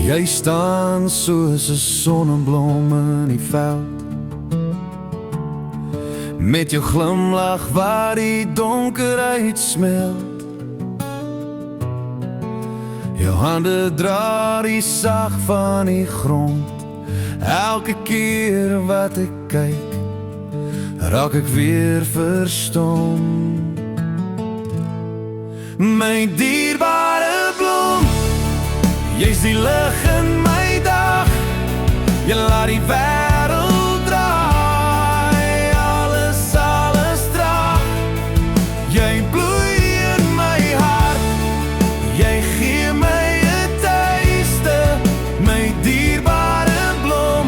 Jy staan soos 'n sonneblom in die veld, met jou glimlach waar die donkerheid smelt. Jou hande dra die sag van die grond. Elke keer wat ek kyk, raak ek weer verstom. My dierbare blom, jy's die lig in my dag. Jy laat die wêreld draai, alles draag. Jy bloei in my hart, jy gee my 'n tuiste. My dierbare blom,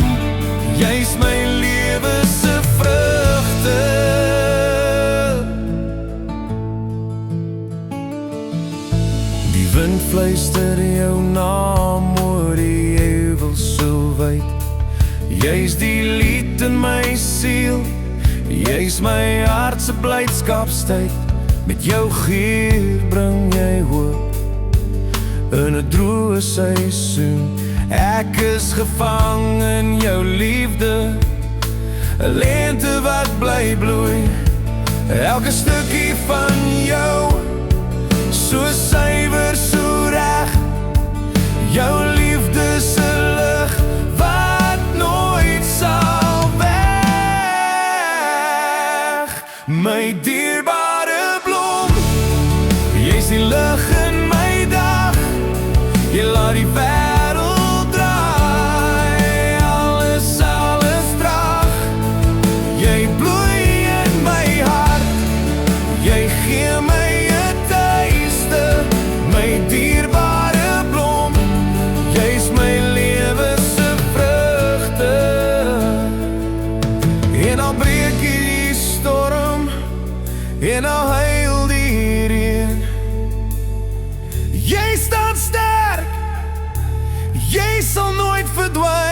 jy's my lewe se vrugte. Die wind fluister jou naam oor die heuwel so wyd. Jy's die lied in my siel, jy's my hart se blydskapstyd. Met jou geur bring jy hoop in 'n droë seisoen. Ek is gevang in jou liefde, 'n lente wat bly bloei. Elke stukkie van jou, so suiwer, so reg. Jou liefde se lig wat nooit sal weg. My dierbare blom, jy's die lig in my dag. Jy laat die wêreld draai, alles draag. Jy bloei in my hart, jy gee my 'n tuiste. My dierbare blom, jy's my lewe se vrugte. En al breek die storm, en al huil die reën, jy staan sterk, jy sal nooit verdwyn.